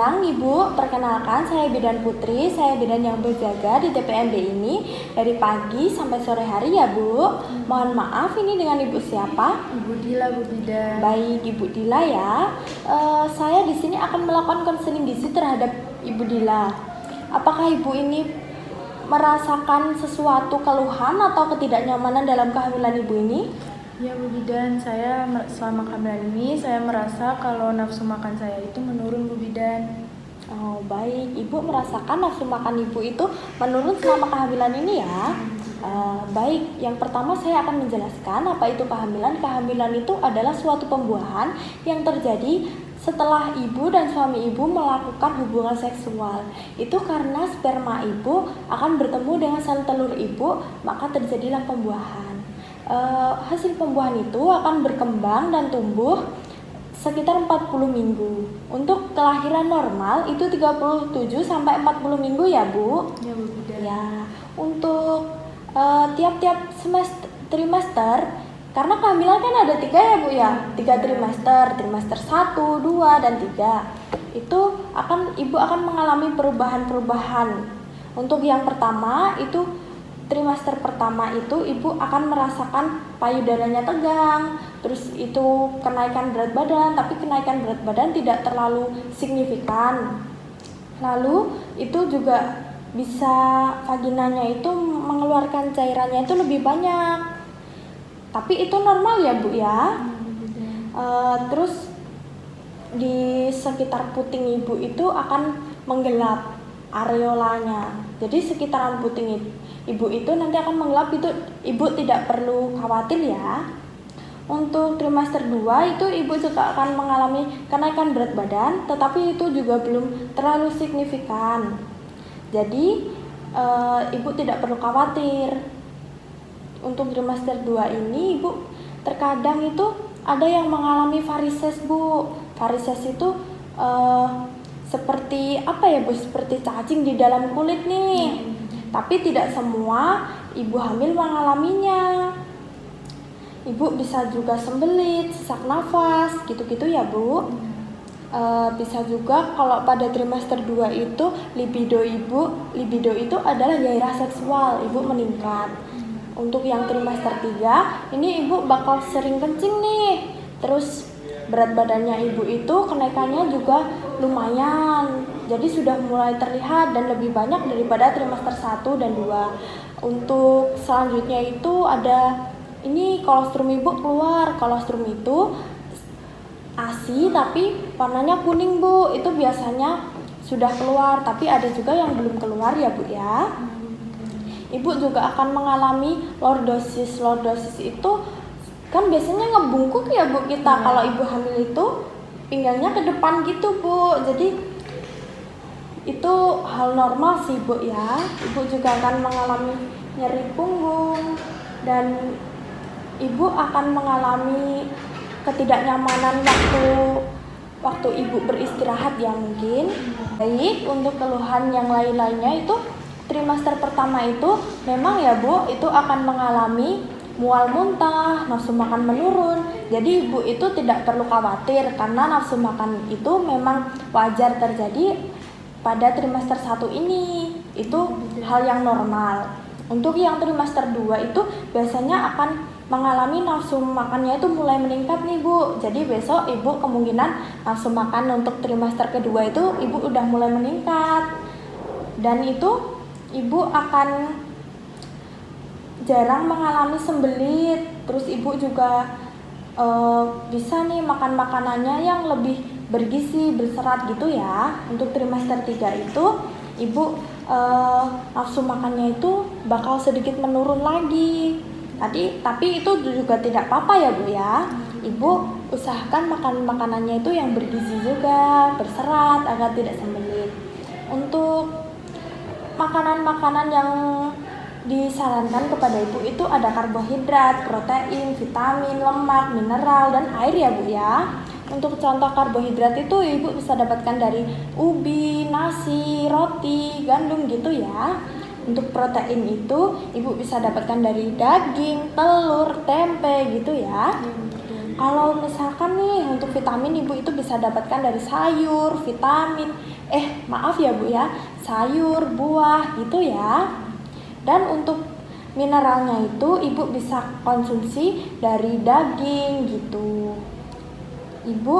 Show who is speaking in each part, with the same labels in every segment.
Speaker 1: siang Ibu, perkenalkan saya Bidan Putri, saya bidan yang berjaga di TPMD ini dari pagi sampai sore hari ya Bu. Mohon maaf, ini dengan Ibu siapa?
Speaker 2: Ibu Dila, Bu Bidan.
Speaker 1: Baik, Ibu Dila ya. Saya di sini akan melakukan konseling gizi terhadap Ibu Dila. Apakah Ibu ini merasakan sesuatu keluhan atau ketidaknyamanan dalam kehamilan Ibu ini?
Speaker 2: Ya Bu Bidan, saya selama kehamilan ini saya merasa kalau nafsu makan saya itu menurun Bu Bidan.
Speaker 1: Oh baik, Ibu merasakan nafsu makan Ibu itu menurun selama kehamilan ini ya. Baik, yang pertama saya akan menjelaskan apa itu kehamilan. Kehamilan itu adalah suatu pembuahan yang terjadi setelah ibu dan suami ibu melakukan hubungan seksual. Itu karena sperma ibu akan bertemu dengan sel telur ibu, maka terjadilah pembuahan. Hasil pembuahan itu akan berkembang dan tumbuh sekitar 40 minggu. Untuk kelahiran normal itu 37 sampai 40 minggu ya Bu.
Speaker 2: Ya Bu Bidan.
Speaker 1: Ya, untuk tiap-tiap trimester, karena kehamilan kan ada 3 ya Bu ya, 3 trimester 1, 2, dan 3. Itu ibu akan mengalami perubahan-perubahan. Untuk yang pertama itu trimester pertama itu ibu akan merasakan payudaranya tegang, terus itu kenaikan berat badan, tapi kenaikan berat badan tidak terlalu signifikan. Lalu itu juga bisa vaginanya itu mengeluarkan cairannya itu lebih banyak, tapi itu normal ya Bu ya. Terus di sekitar puting ibu itu akan menggelap areolanya, jadi sekitaran puting ibu itu nanti akan menggelap, itu ibu tidak perlu khawatir ya. Untuk trimester 2 itu ibu juga akan mengalami kenaikan berat badan, tetapi itu juga belum terlalu signifikan. Jadi ibu tidak perlu khawatir. Untuk trimester 2 ini ibu terkadang itu ada yang mengalami varises Bu. Varises itu seperti apa ya Bu? Seperti cacing di dalam kulit nih. Tapi tidak semua ibu hamil mengalaminya. Ibu bisa juga sembelit, sesak nafas, gitu-gitu ya Bu. Bisa juga kalau pada trimester 2 itu libido itu adalah gairah seksual ibu meningkat. Untuk yang trimester 3 ini ibu bakal sering kencing nih. Terus berat badannya ibu itu kenaikannya juga lumayan, jadi sudah mulai terlihat dan lebih banyak daripada trimester 1 dan 2. Untuk selanjutnya itu ada ini kolostrum ibu keluar. Kolostrum itu ASI tapi warnanya kuning Bu, itu biasanya sudah keluar, tapi ada juga yang belum keluar ya Bu ya. Ibu juga akan mengalami lordosis. Lordosis itu kan biasanya ngebungkuk ya Bu kita. Kalau ibu hamil itu pinggangnya ke depan gitu Bu, jadi itu hal normal sih Bu ya. Ibu juga akan mengalami nyeri punggung dan ibu akan mengalami ketidaknyamanan waktu ibu beristirahat ya mungkin. Baik, untuk keluhan yang lain-lainnya itu trimester pertama itu memang ya Bu, itu akan mengalami mual muntah, nafsu makan menurun. Jadi ibu itu tidak perlu khawatir karena nafsu makan itu memang wajar terjadi pada trimester 1 ini. Itu hal yang normal. Untuk yang trimester 2 itu biasanya akan mengalami nafsu makannya itu mulai meningkat nih Bu. Jadi besok ibu kemungkinan nafsu makan untuk trimester kedua itu ibu udah mulai meningkat. Dan itu ibu akan jarang mengalami sembelit. Terus ibu juga bisa nih makan makanannya yang lebih bergizi, berserat gitu ya. Untuk trimester 3 itu ibu nafsu makannya itu bakal sedikit menurun lagi. Tapi itu juga tidak apa-apa ya Bu ya. Ibu usahakan makan makanannya itu yang bergizi juga, berserat agar tidak sembelit. Untuk makanan-makanan yang disarankan kepada ibu itu ada karbohidrat, protein, vitamin, lemak, mineral, dan air ya Bu ya. Untuk contoh karbohidrat itu ibu bisa dapatkan dari ubi, nasi, roti, gandum gitu ya. Untuk protein itu ibu bisa dapatkan dari daging, telur, tempe gitu ya. Kalau misalkan nih untuk vitamin ibu itu bisa dapatkan dari sayur, maaf ya bu ya, sayur, buah gitu ya. Dan untuk mineralnya itu ibu bisa konsumsi dari daging gitu. Ibu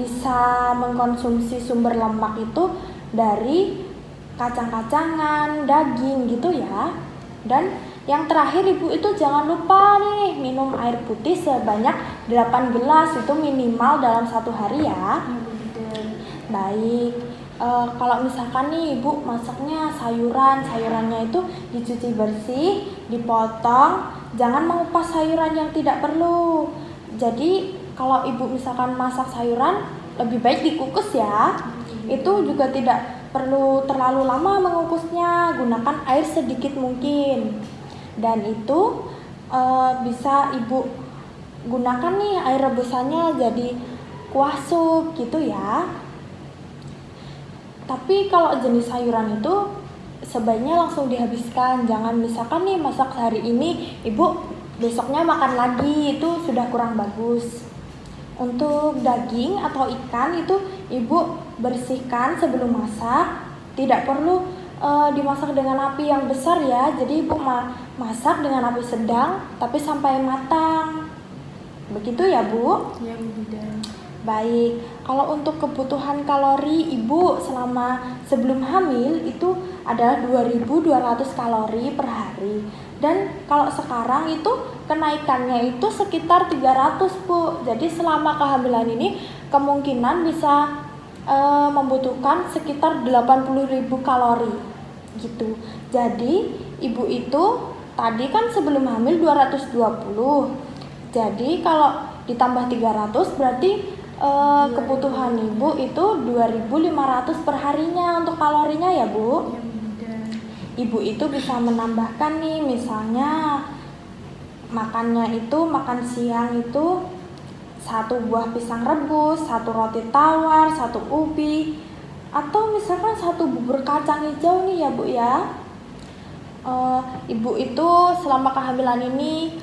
Speaker 1: bisa mengkonsumsi sumber lemak itu dari kacang-kacangan, daging gitu ya. Dan yang terakhir ibu itu jangan lupa nih minum air putih sebanyak 8 gelas itu minimal dalam satu hari ya. Baik, kalau misalkan nih ibu masaknya sayurannya itu dicuci bersih, dipotong, jangan mengupas sayuran yang tidak perlu. Jadi kalau ibu misalkan masak sayuran lebih baik dikukus ya. Itu juga tidak perlu terlalu lama mengukusnya, gunakan air sedikit mungkin. Dan itu bisa ibu gunakan nih air rebusannya jadi kuah sup gitu ya. Tapi kalau jenis sayuran itu sebaiknya langsung dihabiskan. Jangan misalkan nih masak hari ini ibu besoknya makan lagi, itu sudah kurang bagus. Untuk daging atau ikan itu ibu bersihkan sebelum masak, tidak perlu dimasak dengan api yang besar ya. Jadi ibu masak dengan api sedang tapi sampai matang. Begitu ya bu?
Speaker 2: Ya Bu Bidan.
Speaker 1: Baik, kalau untuk kebutuhan kalori ibu selama sebelum hamil itu adalah 2200 kalori per hari. Dan kalau sekarang itu kenaikannya itu sekitar 300 bu. Jadi selama kehamilan ini kemungkinan bisa membutuhkan sekitar 80.000 kalori gitu. Jadi ibu itu tadi kan sebelum hamil 220. Jadi kalau ditambah 300 berarti kebutuhan ibu itu 2500 per harinya untuk kalorinya ya bu. Ibu itu bisa menambahkan nih, misalnya makannya itu makan siang itu 1 buah pisang rebus, 1 roti tawar, 1 ubi, atau misalkan 1 bubur kacang hijau nih ya bu ya. Ibu itu selama kehamilan ini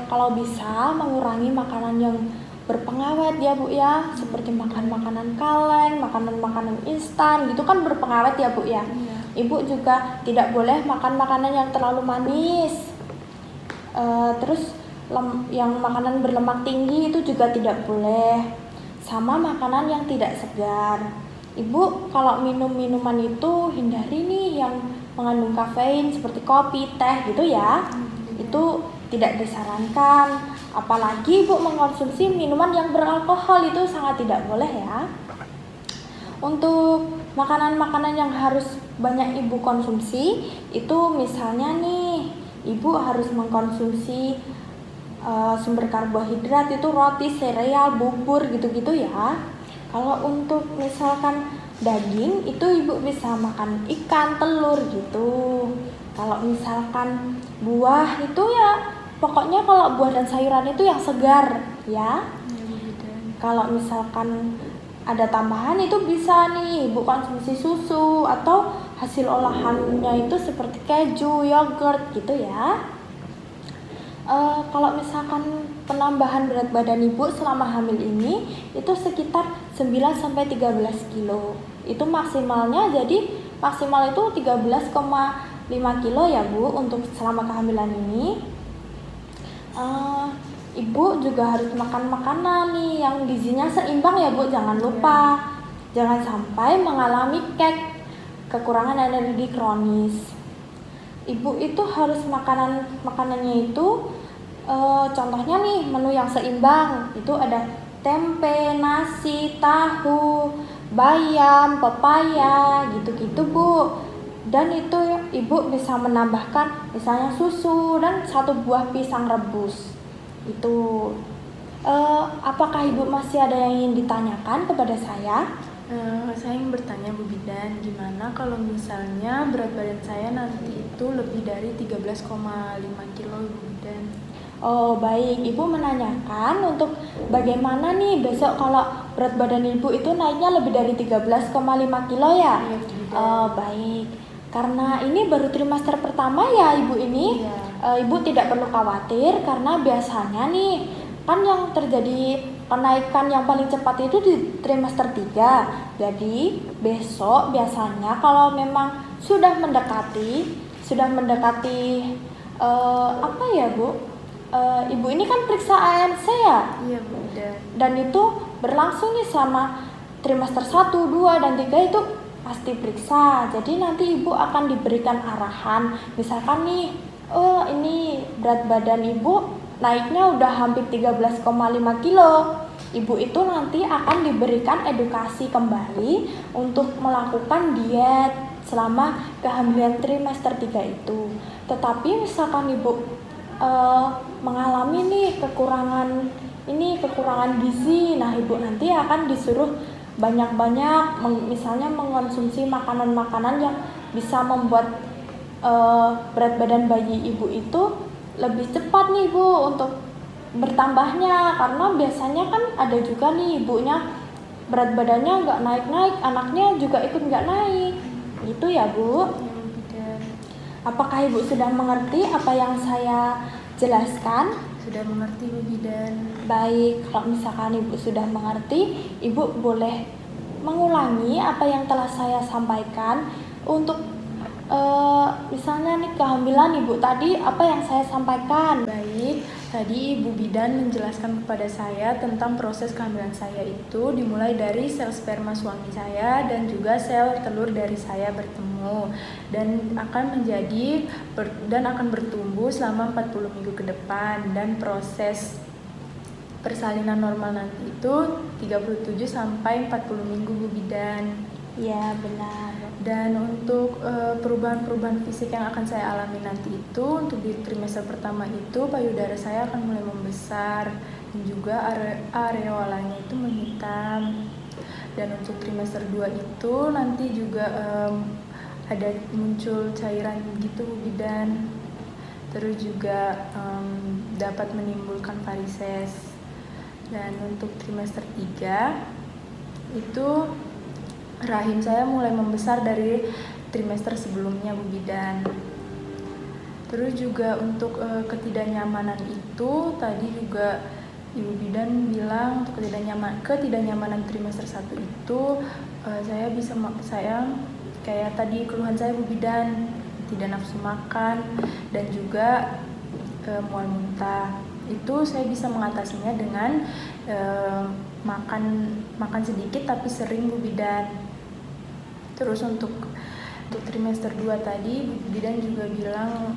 Speaker 1: kalau bisa mengurangi makanan yang berpengawet ya bu ya, seperti makan makanan kaleng, makanan instan gitu kan berpengawet ya bu ya. Ibu juga tidak boleh makan makanan yang terlalu manis. Terus yang makanan berlemak tinggi itu juga tidak boleh, sama makanan yang tidak segar. Ibu kalau minum minuman itu hindari nih yang mengandung kafein seperti kopi, teh gitu ya. Itu tidak disarankan. Apalagi ibu mengkonsumsi minuman yang beralkohol itu sangat tidak boleh ya. Untuk makanan-makanan yang harus banyak ibu konsumsi itu misalnya nih, ibu harus mengkonsumsi sumber karbohidrat itu roti, sereal, bubur gitu-gitu ya. Kalau untuk misalkan daging itu ibu bisa makan ikan, telur gitu. Kalau misalkan buah itu ya pokoknya kalau buah dan sayuran itu yang segar ya. Kalau misalkan ada tambahan itu bisa nih ibu konsumsi susu atau hasil olahannya itu seperti keju, yogurt gitu ya. Kalau misalkan penambahan berat badan ibu selama hamil ini itu sekitar 9-13 kilo. Itu maksimalnya, jadi maksimal itu 13,5 kilo ya bu untuk selama kehamilan ini. Ibu juga harus makan makanan nih yang gizinya seimbang ya bu, jangan lupa. Jangan sampai mengalami kekurangan energi kronis. Ibu itu harus makanannya itu contohnya nih menu yang seimbang itu ada tempe, nasi, tahu, bayam, pepaya gitu-gitu bu. Dan itu ibu bisa menambahkan misalnya susu dan 1 buah pisang rebus. Itu apakah ibu masih ada yang ingin ditanyakan kepada saya?
Speaker 2: Saya ingin bertanya Bu Bidan, gimana kalau misalnya berat badan saya nanti itu lebih dari 13,5 kilo Bu Bidan?
Speaker 1: Oh baik, ibu menanyakan untuk bagaimana nih besok kalau berat badan ibu itu naiknya lebih dari 13,5 kilo ya?
Speaker 2: Iya, Bu Bidan.
Speaker 1: Oh baik, karena ini baru trimester pertama ya ibu ini.
Speaker 2: Iya.
Speaker 1: Ibu tidak perlu khawatir karena biasanya nih kan yang terjadi kenaikan yang paling cepat itu di trimester 3. Jadi besok biasanya kalau memang sudah mendekati apa ya Bu? Ibu ini kan periksa ANC ya?
Speaker 2: Iya Bu Bidan.
Speaker 1: Dan itu berlangsung nih selama trimester 1, 2, dan 3 itu pasti periksa. Jadi nanti ibu akan diberikan arahan. Misalkan nih, oh ini berat badan ibu naiknya udah hampir 13,5 kilo. Ibu itu nanti akan diberikan edukasi kembali untuk melakukan diet selama kehamilan trimester 3 itu. Tetapi misalkan ibu mengalami nih kekurangan gizi, nah ibu nanti akan disuruh banyak-banyak misalnya mengonsumsi makanan-makanan yang bisa membuat berat badan bayi ibu itu lebih cepat nih Bu untuk bertambahnya, karena biasanya kan ada juga nih ibunya berat badannya nggak naik-naik, anaknya juga ikut nggak naik gitu ya Bu.
Speaker 2: Iya Bu Bidan.
Speaker 1: Apakah ibu sudah mengerti apa yang saya jelaskan?
Speaker 2: Sudah mengerti Bu Bidan.
Speaker 1: Baik, kalau misalkan ibu sudah mengerti, ibu boleh mengulangi apa yang telah saya sampaikan untuk misalnya nih kehamilan ibu tadi apa yang saya sampaikan.
Speaker 2: Baik, tadi Ibu Bidan menjelaskan kepada saya tentang proses kehamilan saya itu dimulai dari sel sperma suami saya dan juga sel telur dari saya bertemu dan akan bertumbuh selama 40 minggu ke depan, dan proses persalinan normal nanti itu 37 sampai 40 minggu Bu Bidan.
Speaker 1: Ya, benar.
Speaker 2: Dan untuk perubahan-perubahan fisik yang akan saya alami nanti itu, untuk di trimester pertama itu payudara saya akan mulai membesar dan juga areolanya itu menghitam. Dan untuk trimester 2 itu nanti juga ada muncul cairan gitu Bu Bidan. Terus juga dapat menimbulkan varises. Dan untuk trimester 3 itu rahim saya mulai membesar dari trimester sebelumnya Bu Bidan. Terus juga untuk ketidaknyamanan itu tadi juga Ibu Bidan bilang untuk ketidaknyamanan trimester 1 itu saya kayak tadi keluhan saya Bu Bidan, tidak nafsu makan dan juga mual muntah. Itu saya bisa mengatasinya dengan makan sedikit tapi sering Bu Bidan. Terus untuk trimester 2 tadi Bu Bidan juga bilang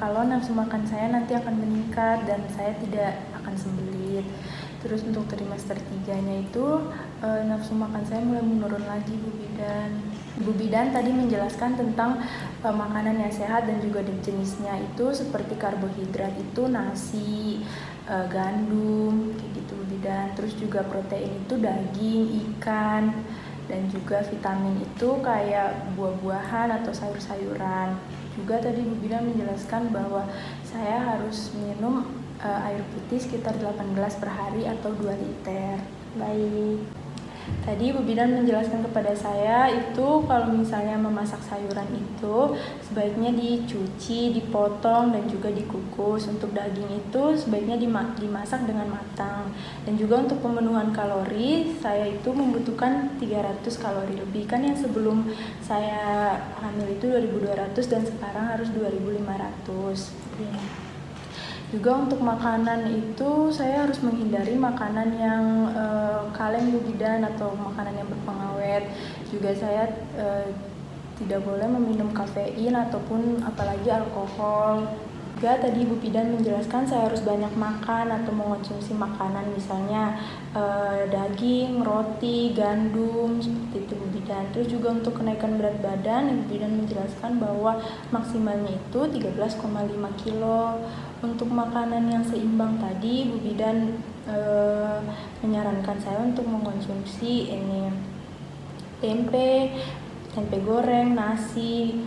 Speaker 2: kalau nafsu makan saya nanti akan meningkat dan saya tidak akan sembelit. Terus untuk trimester 3-nya itu nafsu makan saya mulai menurun lagi Bu Bidan. Bu Bidan tadi menjelaskan tentang makanan yang sehat dan juga jenisnya itu seperti karbohidrat itu nasi, gandum kayak gitu Bu Bidan. Terus juga protein itu daging, ikan, dan juga vitamin itu kayak buah-buahan atau sayur-sayuran. Juga tadi Bu Bidan menjelaskan bahwa saya harus minum air putih sekitar 8 gelas per hari atau 2 liter.
Speaker 1: Baik.
Speaker 2: Tadi Bu Bidan menjelaskan kepada saya itu kalau misalnya memasak sayuran itu sebaiknya dicuci, dipotong, dan juga dikukus. Untuk daging itu sebaiknya dimasak dengan matang. Dan juga untuk pemenuhan kalori, saya itu membutuhkan 300 kalori lebih. Kan yang sebelum saya hamil itu 2200 dan sekarang harus 2500.
Speaker 1: Ya.
Speaker 2: Juga untuk makanan itu saya harus menghindari makanan yang kaleng Bu Bidan atau makanan yang berpengawet. Juga saya tidak boleh meminum kafein ataupun apalagi alkohol. Juga tadi Bu Bidan menjelaskan saya harus banyak makan atau mengonsumsi makanan misalnya daging, roti, gandum seperti itu Bu Bidan. Terus juga untuk kenaikan berat badan Bu Bidan menjelaskan bahwa maksimalnya itu 13,5 kilo. Untuk makanan yang seimbang tadi Bu Bidan menyarankan saya untuk mengkonsumsi ini tempe goreng, nasi,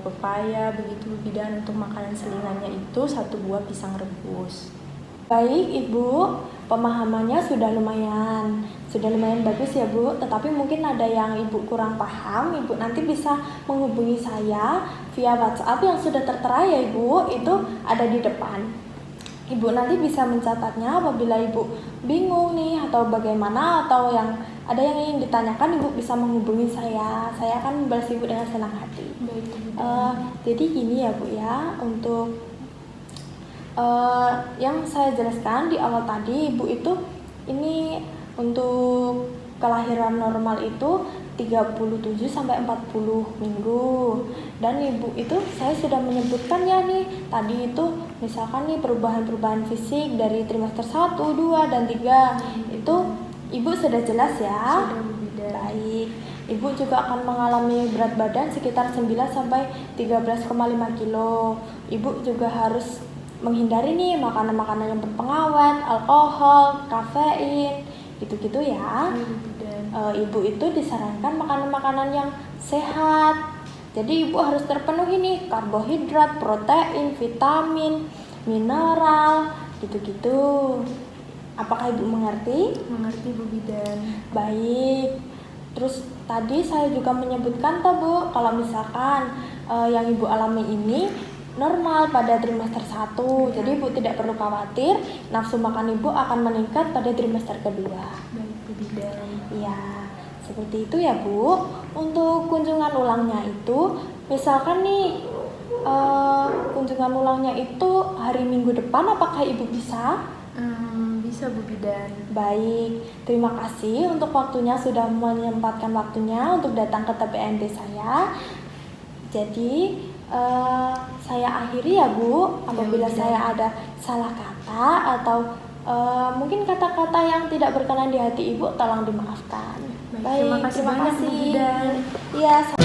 Speaker 2: pepaya, begitu Bu Bidan. Untuk makanan selingannya itu 1 buah pisang rebus.
Speaker 1: Baik Ibu, pemahamannya sudah lumayan bagus ya Bu. Tetapi mungkin ada yang Ibu kurang paham, Ibu nanti bisa menghubungi saya via WhatsApp yang sudah tertera ya Ibu, itu ada di depan. Ibu nanti bisa mencatatnya apabila Ibu bingung nih atau bagaimana, atau yang ada yang ingin ditanyakan, Ibu bisa menghubungi saya. Saya akan membalas Ibu dengan senang hati.
Speaker 2: Baik, Bu Bidan.
Speaker 1: Jadi gini ya Bu ya, untuk yang saya jelaskan di awal tadi, Ibu itu ini untuk kelahiran normal itu 37 sampai 40 minggu. Dan Ibu itu saya sudah menyebutkan ya nih, tadi itu misalkan nih perubahan-perubahan fisik dari trimester 1, 2, dan 3 itu Ibu sudah jelas ya.
Speaker 2: Sudah, Bu Bidan.
Speaker 1: Baik. Ibu juga akan mengalami berat badan sekitar 9 sampai 13,5 kilo. Ibu juga harus menghindari nih makanan-makanan yang berpengawet, alkohol, kafein, gitu-gitu ya.
Speaker 2: Baik, Bu Bidan.
Speaker 1: Ibu itu disarankan makanan-makanan yang sehat. Jadi ibu harus terpenuhi nih karbohidrat, protein, vitamin, mineral, gitu-gitu. Apakah ibu mengerti?
Speaker 2: Mengerti, Bu Bidan.
Speaker 1: Baik. Terus tadi saya juga menyebutkan toh Bu, kalau misalkan yang ibu alami ini normal pada trimester 1. Jadi ibu tidak perlu khawatir, nafsu makan ibu akan meningkat pada trimester kedua.
Speaker 2: Baik, Bu Bidan.
Speaker 1: Iya, seperti itu ya Bu. Untuk kunjungan ulangnya itu, misalkan nih kunjungan ulangnya itu hari Minggu depan, apakah Ibu bisa?
Speaker 2: Bisa, Bu Bidan.
Speaker 1: Baik, terima kasih untuk waktunya, sudah menyempatkan waktunya untuk datang ke TPNT saya. Jadi saya akhiri ya Bu. Apabila
Speaker 2: Bu Bidan.
Speaker 1: saya ada salah kata atau mungkin kata-kata yang tidak berkenan di hati Ibu, tolong dimaafkan.
Speaker 2: Baik, terima kasih banyak, Bu Bidan.
Speaker 1: Iya.